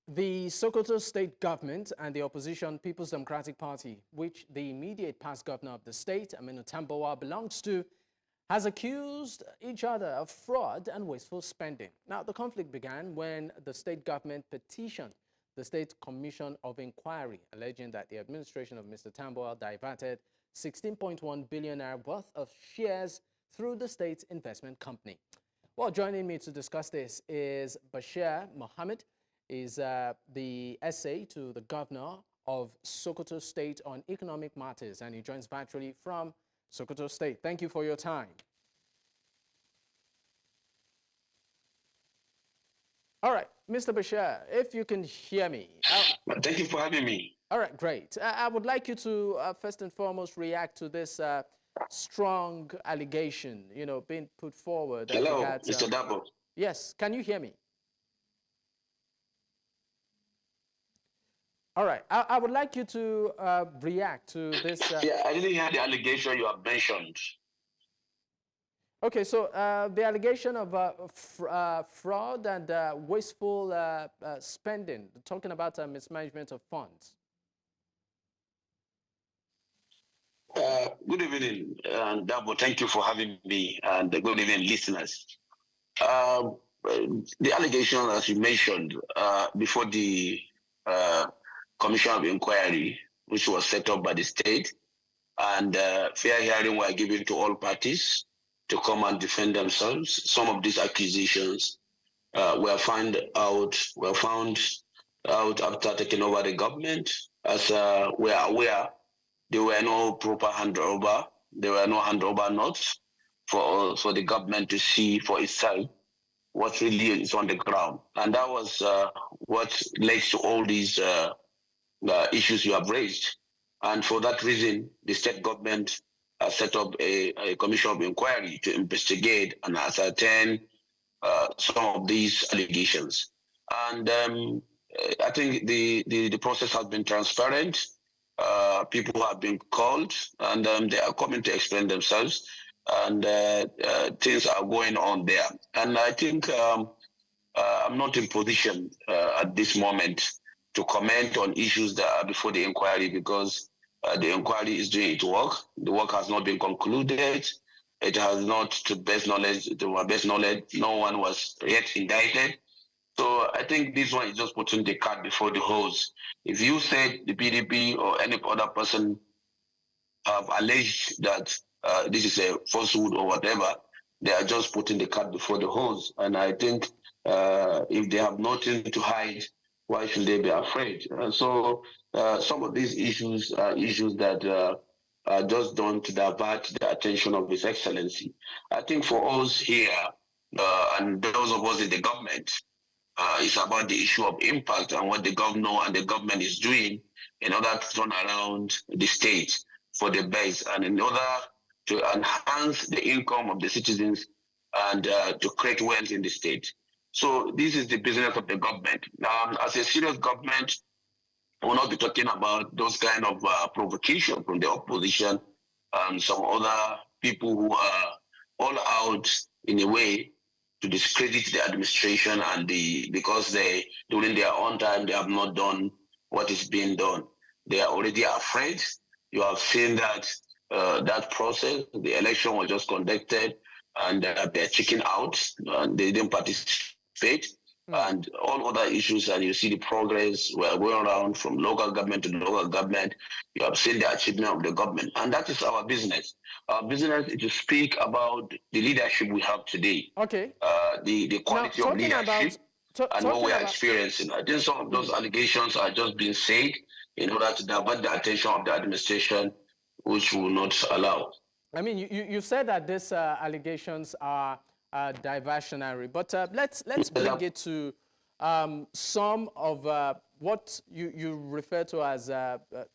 The Sokoto State government and the opposition People's Democratic Party, which the immediate past governor of the state, Aminu Tambuwal, belongs to, has accused each other of fraud and wasteful spending. Now, the conflict began when the state government petitioned the State Commission of Inquiry, alleging that the administration of Mr. Tambuwal diverted 16.1 billion naira worth of shares through the state's investment company. Well, joining me to discuss this is Bashir Muhammad, is the essay to the Governor of Sokoto State on economic matters, and he joins virtually from Sokoto State. Thank you for your time. All right, Mr. Bashir, if you can hear me. Thank you for having me. All right, great. I would like you to first and foremost react to this strong allegation, being put forward. Hello, Mr. Dabo. Yes, can you hear me? All right, I would like you to react to this. Yeah, I didn't hear the allegation you have mentioned. Okay, so the allegation of fraud and wasteful spending, talking about mismanagement of funds. Good evening, Dabo. Thank you for having me, and good evening, listeners. The allegation, as you mentioned, before the Commission of Inquiry, which was set up by the state, and fair hearing were given to all parties to come and defend themselves. Some of these accusations were found out after taking over the government. As we are aware, there were no proper handover. There were no handover notes for the government to see for itself what really is on the ground, and that was what led to all these issues you have raised. And for that reason, the state government set up a commission of inquiry to investigate and ascertain some of these allegations. And I think the process has been transparent. People have been called, and they are coming to explain themselves, and things are going on there. And I think I'm not in position at this moment to comment on issues that are before the inquiry, because the inquiry is doing its work. The work has not been concluded. It has not, to my best knowledge, no one was yet indicted. So I think this one is just putting the cart before the horse. If you said the PDP or any other person have alleged that this is a falsehood or whatever, they are just putting the cart before the horse. And I think if they have nothing to hide, why should they be afraid? So some of these issues are issues that are just done to divert the attention of His Excellency. I think for us here, and those of us in the government, it's about the issue of impact and what the governor and the government is doing in order to turn around the state for the base, and in order to enhance the income of the citizens and to create wealth in the state. So this is the business of the government. As a serious government, we will not be talking about those kind of provocation from the opposition and some other people who are all out in a way to discredit the administration, and because during their own time they have not done what is being done. They are already afraid. You have seen that that process. The election was just conducted, and they're checking out, and they didn't participate, and all other issues. And you see the progress we're going around from local government to local government. You have seen the achievement of the government, and that is our business. Our business is to speak about the leadership we have today. Okay. The quality of leadership and what we are experiencing. I think some of those allegations are just being said in order to divert the attention of the administration, which will not allow. I mean, you said that these allegations are diversionary, but let's bring it to some of what you refer to as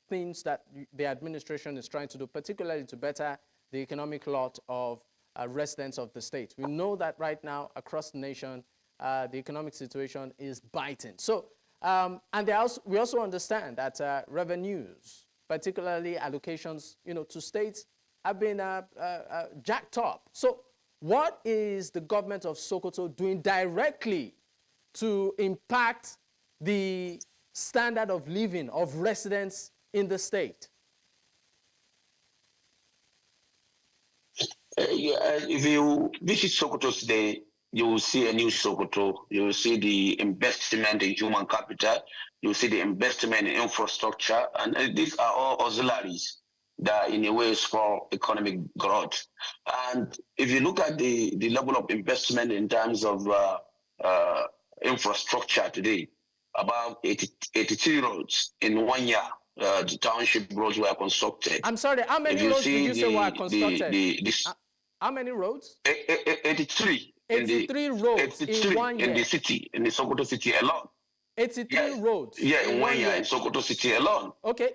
things that the administration is trying to do, particularly to better the economic lot of residents of the state. We know that right now across the nation, the economic situation is biting. So, and we also understand that revenues, particularly allocations, to states, have been jacked up. So what is the government of Sokoto doing directly to impact the standard of living of residents in the state? If you visit Sokoto today, you will see a new Sokoto. You will see the investment in human capital. You will see the investment in infrastructure. And these are all auxiliaries that in a way spur economic growth. And if you look at the level of investment in terms of infrastructure today, about 83 roads in 1 year, the township roads were constructed. I'm sorry, how many roads did you say were constructed? How many roads? 83. 83 roads in 1 year. In the city, in the Sokoto city alone. 83 roads. Yeah, in 1 year in Sokoto city alone. Okay,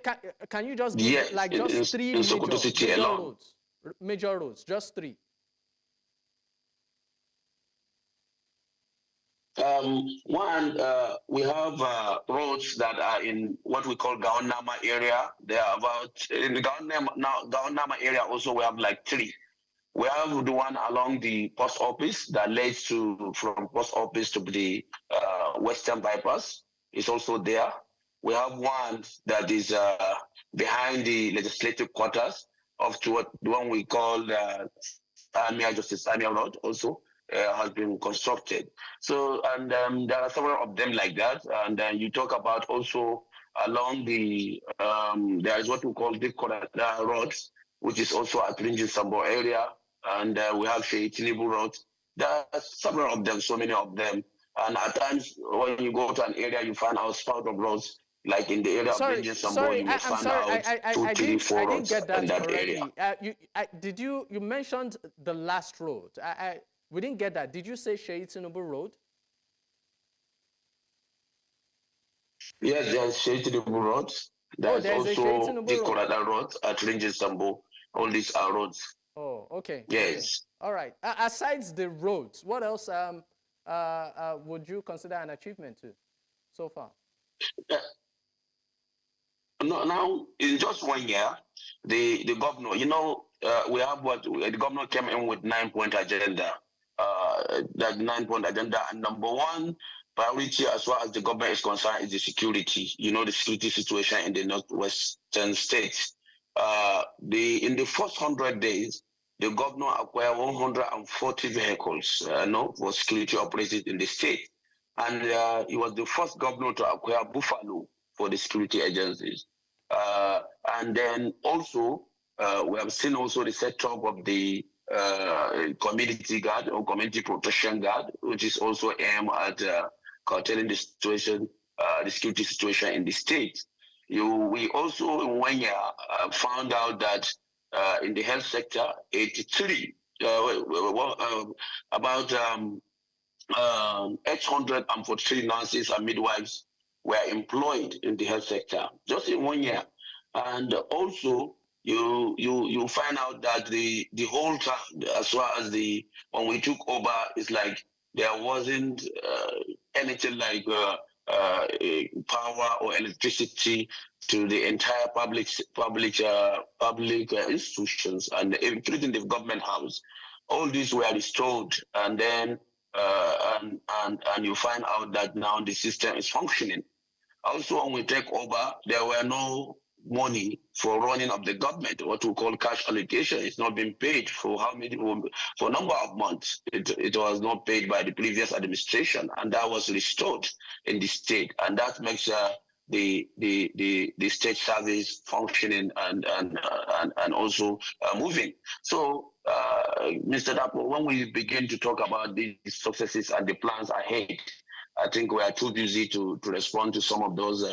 can you just give like just three in Sokoto city major alone. roads? Major roads, just three. One, we have roads that are in what we call Gaonama area. They are about in the Gaonama area. Also, we have like three. We have the one along the post office that leads to from post office to the Western bypass. It's also there. We have one that is behind the legislative quarters of to what the one we call Amir Justice Amir Road also. Has been constructed. So, and there are several of them like that. And you talk about also along the, there is what we call the roads, which is also at Ringin Sambo area. And we have Sheitinibu Road. There are several of them, so many of them. And at times, when you go to an area, you find out spout of roads. Like in the area of Ringin Sambo, you will find out 2, 3, 4 roads in that area. You mentioned the last road. We didn't get that. Did you say Sheitinibu Road? Yes, there's Sheitinibu Road. There's also the Korada Road at Ringin Sambo. All these are roads. Oh, okay. Yes. Okay. All right. Aside the roads, what else would you consider an achievement to so far? Now, in just 1 year, the governor, we have the governor came in with 9-point agenda. That 9-point agenda, and number one priority as far as the government is concerned is the security. The security situation in the northwestern states. In the first 100 days, the governor acquired 140 vehicles, for security operations in the state, and he was the first governor to acquire buffalo for the security agencies. And then also, we have seen also the setup of the community guard or community protection guard, which is also aimed at curtailing the situation, the security situation in the state. We also in 1 year found out that in the health sector, 83 about 843 nurses and midwives were employed in the health sector just in 1 year, and also. You find out that the whole time, as far as when we took over, it's like there wasn't anything like power or electricity to the entire public institutions, and including the government house. All these were restored, and then and you find out that now the system is functioning. Also, when we take over, there were no money for running of the government, what we call cash allocation. It's not been paid for for a number of months. It was not paid by the previous administration, and that was restored in the state, and that makes the state service functioning and also moving. So, Mr. Dapo, when we begin to talk about these successes and the plans ahead, I think we are too busy to respond to some of those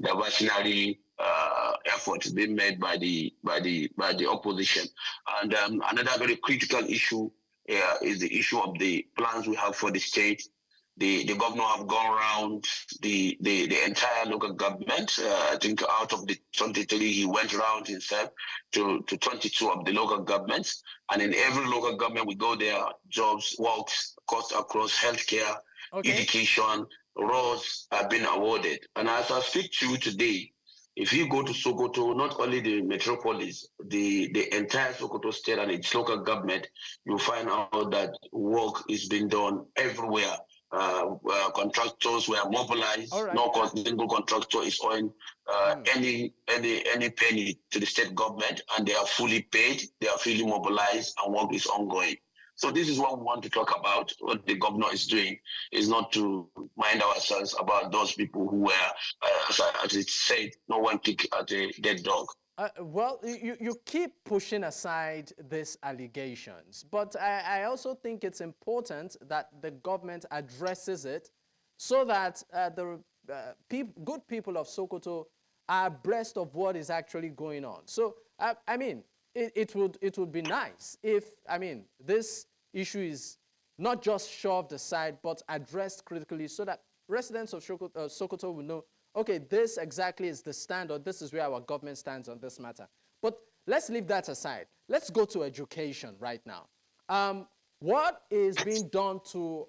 diversionary efforts being made by the opposition. And another very critical issue is the issue of the plans we have for the state. The governor have gone around the entire local government. I think out of the 23, he went around himself to 22 of the local governments. And in every local government we go there, jobs, works, costs across healthcare, education, roads have been awarded. And as I speak to you today, if you go to Sokoto, not only the metropolis, the entire Sokoto state and its local government, you'll find out that work is being done everywhere contractors were mobilized. All right. No single contractor is owing any penny to the state government, and they are fully paid. They are fully mobilized, and work is ongoing. So this is what we want to talk about. What the governor is doing is not to mind ourselves about those people who were, as it said, no one kick at a dead dog. Well, you keep pushing aside these allegations, but I also think it's important that the government addresses it so that the good people of Sokoto are abreast of what is actually going on. So, I mean, it would be nice if, I mean, this issue is not just shoved aside, but addressed critically so that residents of Sokoto will know, okay, this exactly is the stand, or this is where our government stands on this matter. But let's leave that aside. Let's go to education right now. What is being done to,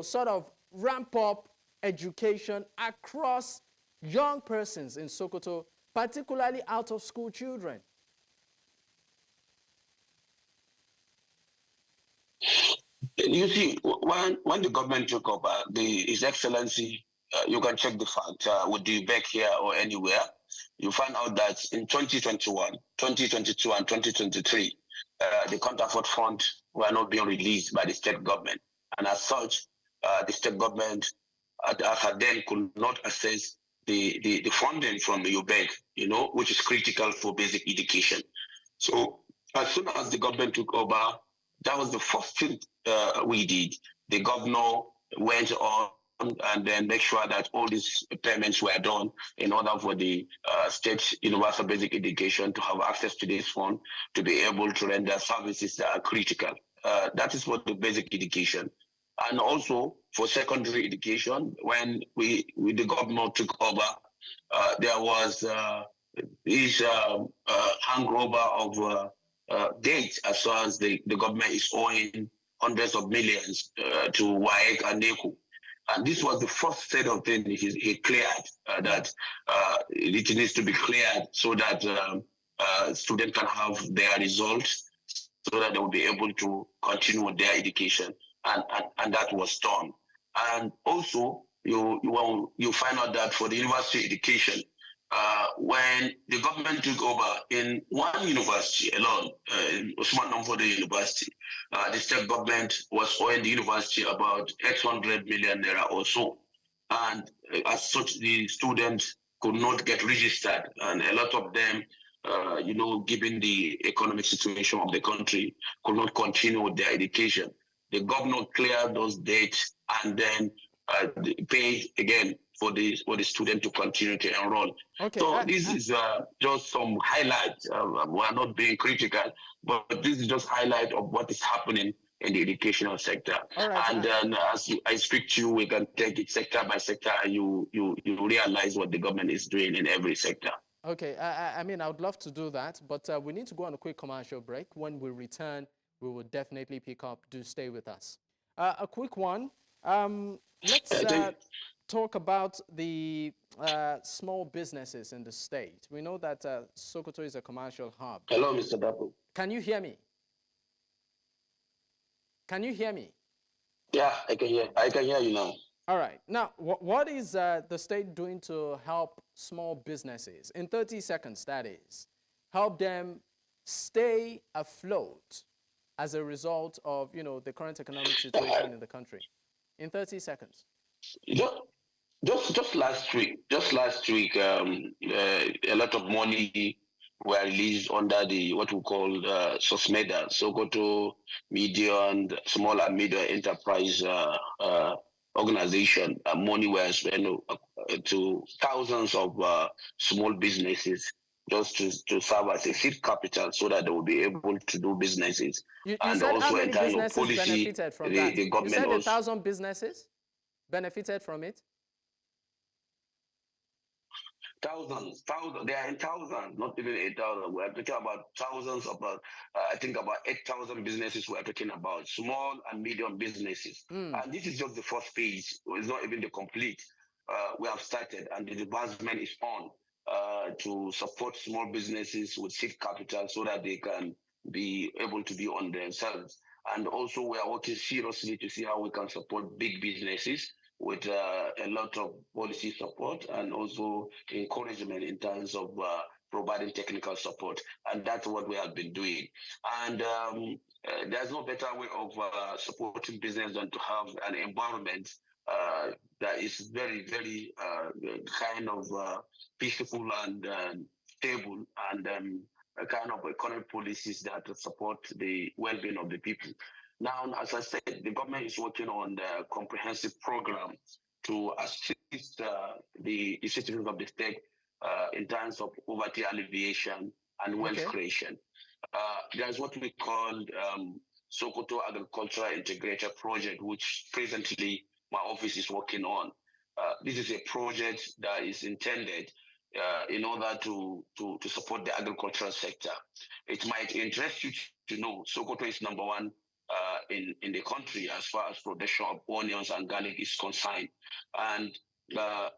sort of ramp up education across young persons in Sokoto, particularly out-of-school children? You see, when the government took over, His Excellency, you can check the fact with the back here or anywhere, you find out that in 2021, 2022, and 2023, the counterfeit fund were not being released by the state government. And as such, the state government then could not access the funding from the UBEC, which is critical for basic education. So as soon as the government took over, that was the first thing we did. The governor went on and then make sure that all these payments were done in order for the state universal basic education to have access to this fund to be able to render services that are critical. That is for the basic education. And also for secondary education, when the governor took over, there was this hangover of dates as far as the government is owing hundreds of millions to WAEC and NECU. And this was the first set of things he cleared, that it needs to be cleared so that students can have their results so that they will be able to continue with their education. And that was done. And also, you find out that for the university education, when the government took over in one university alone, Usman Namfode University, the state government was owing the university about 800 million naira or so. And as such, the students could not get registered. And a lot of them, given the economic situation of the country, could not continue with their education. The governor cleared those dates and then paid again for the student to continue to enroll. Okay. So this is just some highlights. We are not being critical, but this is just highlight of what is happening in the educational sector. Right. And then as I speak to you, we can take it sector by sector, and you realize what the government is doing in every sector. Okay, I mean, I would love to do that, but we need to go on a quick commercial break. When we return, we will definitely pick up. Do stay with us. A quick one. Let's talk about the small businesses in the state. We know that Sokoto is a commercial hub. Hello, Mr. Dapo. Can you hear me? Can you hear me? Yeah, I can hear you now. All right. Now, what is the state doing to help small businesses? In 30 seconds, that is. Help them stay afloat as a result of, the current economic situation in the country. In 30 seconds. Just last week, a lot of money were released under the what we call SOSMEDA, Sokoto Medium, Small and Medium Enterprise Organization. Money was spent to thousands of small businesses just to serve as a seed capital so that they will be able to do businesses. You said also how many businesses policy, benefited from that? The government you said 1,000 businesses benefited from it? Thousands. They are in thousands, not even 8,000. We are talking about thousands of, I think about 8,000 businesses we are talking about, small and medium businesses. And this is just the first page. It's not even the complete. We have started, and the advancement is on to support small businesses with seed capital so that they can be able to be on themselves. And also we are working seriously to see how we can support big businesses with a lot of policy support and also encouragement in terms of providing technical support. And that's what we have been doing. And there's no better way of supporting business than to have an environment that is very, very kind of peaceful and stable and a kind of economic policies that support the well-being of the people. Now, as I said, the government is working on the comprehensive program to assist the citizens of the state in terms of poverty alleviation and wealth creation. There's what we call Sokoto Agricultural Integrated Project, which presently my office is working on. This is a project that is intended in order to support the agricultural sector. It might interest you to know Sokoto is number one in the country as far as production of onions and garlic is concerned. And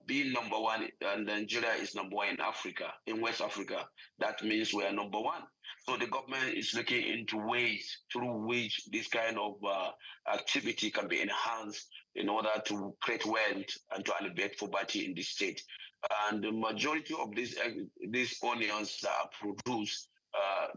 being number one, and Nigeria is number one in Africa, in West Africa, that means we are number one. So the government is looking into ways through which this kind of activity can be enhanced in order to create wealth and to alleviate poverty in the state. And the majority of these onions that are produced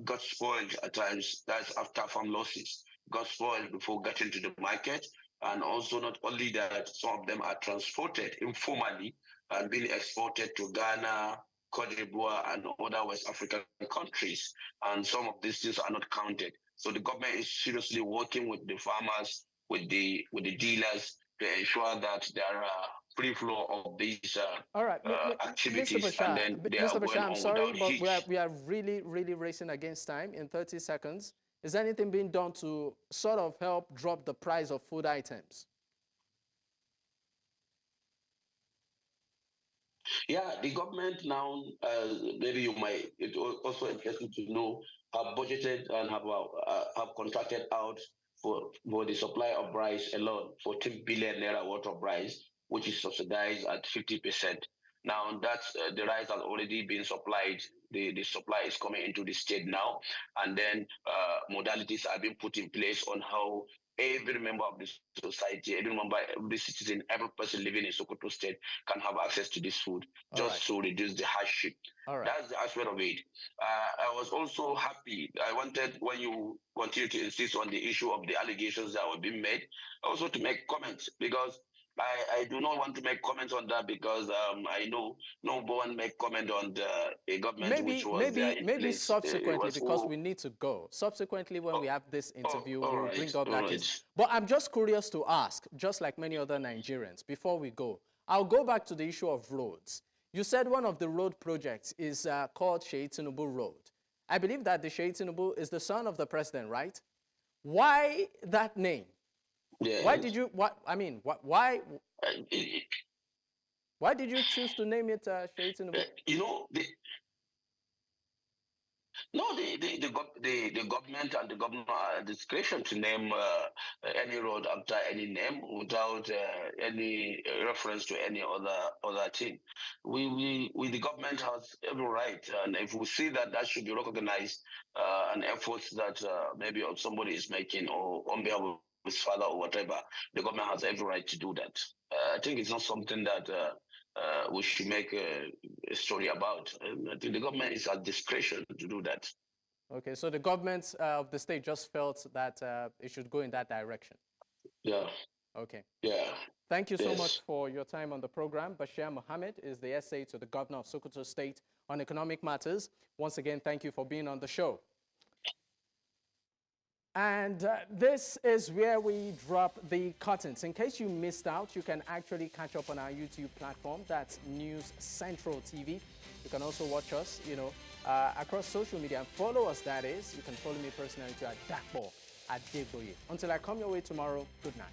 got spoiled at times. That's after farm losses. Got spoiled before getting to the market. And also not only that, some of them are transported informally and being exported to Ghana, Cote d'Ivoire, and other West African countries. And some of these things are not counted. So the government is seriously working with the farmers, with the dealers to ensure that there are free flow of these all right, activities. Mr. Bashir, And then they Mr. are Bashir, going I'm on sorry, without but we are really, really racing against time in 30 seconds. Is anything being done to sort of help drop the price of food items? Yeah, the government now, maybe you might, it's also interesting to know, have budgeted and have contracted out for the supply of rice alone, 14 billion naira worth of rice, which is subsidized at 50%. Now that's the rice has already been supplied. The supply is coming into the state now, and then modalities are being put in place on how every member of the society, every member, every citizen, every person living in Sokoto State can have access to this food, just to reduce the hardship. That's the aspect of it. I was also happy. I wanted, when you continue to insist on the issue of the allegations that were being made, also to make comments, because I do not want to make comments on that, because I know no one make comment on a government which was there in maybe place. Subsequently, because we need to go. Subsequently, when we have this interview, we'll bring up that case. But I'm just curious to ask, just like many other Nigerians, before we go, I'll go back to the issue of roads. You said one of the road projects is called Sheyi Tinubu Road. I believe that the Sheyi Tinubu is the son of the president, right? Why that name? Yes. Why did you? Why did you choose to name it Sheyi Tinubu? You know, the government and the governor are discretion to name any road after any name without any reference to any other thing. The government has every right, and if we see that should be recognized, an effort that maybe somebody is making, or on behalf of his father or whatever, the government has every right to do that. I think it's not something that we should make a story about. I think the government is at discretion to do that. Okay, so the government of the state just felt that it should go in that direction. Yeah. Okay. Yeah. Thank you so much for your time on the program. Bashir Muhammad is the SA to the Governor of Sokoto State on economic matters. Once again, thank you for being on the show. And this is where we drop the curtains. In case you missed out, you can actually catch up on our YouTube platform. That's News Central TV. You can also watch us, across social media and follow us, that is. You can follow me personally too at Dakbo at Deboye. Until I come your way tomorrow, good night.